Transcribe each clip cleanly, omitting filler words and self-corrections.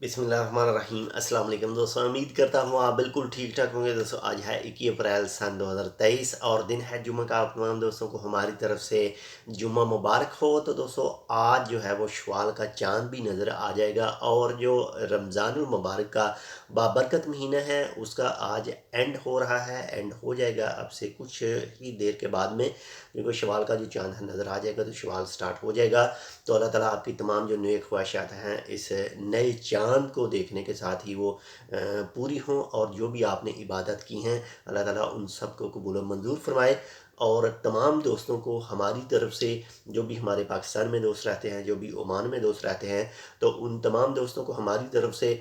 बिस्मिल्लाहिर्रहमानिर्रहीम। अस्सलाम वालेकुम दोस्तों, उम्मीद करता हूँ आप बिल्कुल ठीक ठाक होंगे। दोस्तों आज है 21 अप्रैल सन 2023 और दिन है जुम्मे का। आप तमाम दोस्तों को हमारी तरफ से जुम्मा मुबारक हो। तो दोस्तों आज जो है वो शवाल का चांद भी नज़र आ जाएगा और जो रमज़ानुल मुबारक का बाबरकत महीना है उसका आज एंड हो रहा है, एंड हो जाएगा अब से कुछ ही देर के बाद में, क्योंकि शवाल का जो चांद है नज़र आ जाएगा तो शवाल स्टार्ट हो जाएगा। तो अल्लाह ताला आपकी तमाम जो नेक ख्वाहिशात हैं इस नए चाँद को देखने के साथ ही वो पूरी हों, और जो भी आपने इबादत की हैं अल्लाह ताला उन सब को कबूल व मंजूर फरमाए। और तमाम दोस्तों को हमारी तरफ से, जो भी हमारे पाकिस्तान में दोस्त रहते हैं, जो भी ओमान में दोस्त रहते हैं, तो उन तमाम दोस्तों को हमारी तरफ से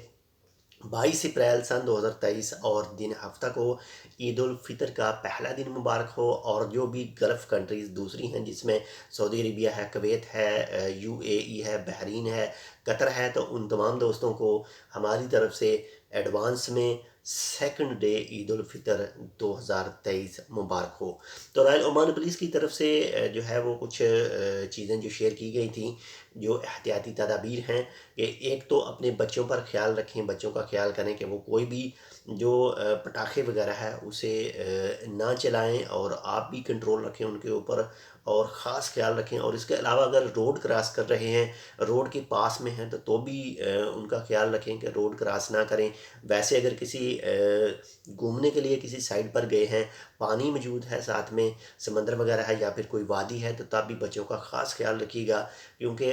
22 अप्रैल सन 2023 और दिन हफ्ता को ईद उल फितर का पहला दिन मुबारक हो। और जो भी गल्फ़ कंट्रीज़ दूसरी हैं जिसमें सऊदी अरेबिया है, कुवैत है, यूएई है, बहरीन है, कतर है, तो उन तमाम दोस्तों को हमारी तरफ से एडवांस में सेकंड डे ईद उल फितर 2023 मुबारक हो। तो रॉयल ओमान पुलिस की तरफ से जो है वो कुछ चीज़ें जो शेयर की गई थी, जो एहतियाती तदाबीर हैं, कि एक तो अपने बच्चों पर ख्याल रखें, बच्चों का ख्याल करें कि वो कोई भी जो पटाखे वगैरह है उसे ना चलाएं, और आप भी कंट्रोल रखें उनके ऊपर और ख़ास ख्याल रखें। और इसके अलावा अगर रोड क्रॉस कर रहे हैं, रोड के पास में हैं, तो भी उनका ख्याल रखें कि रोड क्रॉस ना करें। वैसे अगर किसी घूमने के लिए किसी साइड पर गए हैं, पानी मौजूद है साथ में, समंदर वगैरह है या फिर कोई वादी है, तो तब भी बच्चों का ख़ास ख्याल रखिएगा, क्योंकि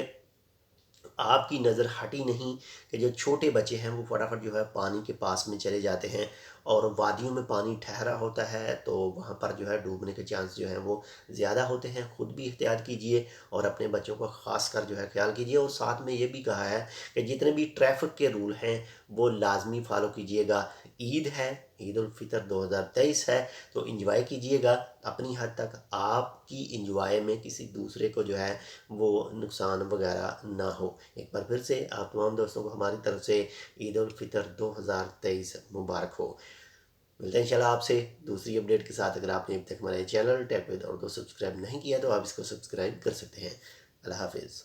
आपकी नज़र हटी नहीं कि जो छोटे बच्चे हैं वो फटाफट जो है पानी के पास में चले जाते हैं, और वादियों में पानी ठहरा होता है तो वहाँ पर जो है डूबने के चांस जो हैं वो ज़्यादा होते हैं। ख़ुद भी एहतियात कीजिए और अपने बच्चों का ख़ास कर जो है ख्याल कीजिए। और साथ में ये भी कहा है कि जितने भी ट्रैफिक के रूल हैं वो लाजमी फॉलो कीजिएगा। ईद है, ईद उल फितर 2023 है, तो इंजॉय कीजिएगा अपनी हद तक। आपकी इंजॉय में किसी दूसरे को जो है वो नुकसान वगैरह ना हो। एक बार फिर से आप तमाम दोस्तों को हमारी तरफ से ईद उल फितर 2023 मुबारक हो। मिलते हैं इंशाल्लाह आपसे दूसरी अपडेट के साथ। अगर आपने अभी तक हमारे channel tech with Urdu subscribe नहीं किया तो आप इसको सब्सक्राइब कर सकते हैं। अल्लाह हाफिज़।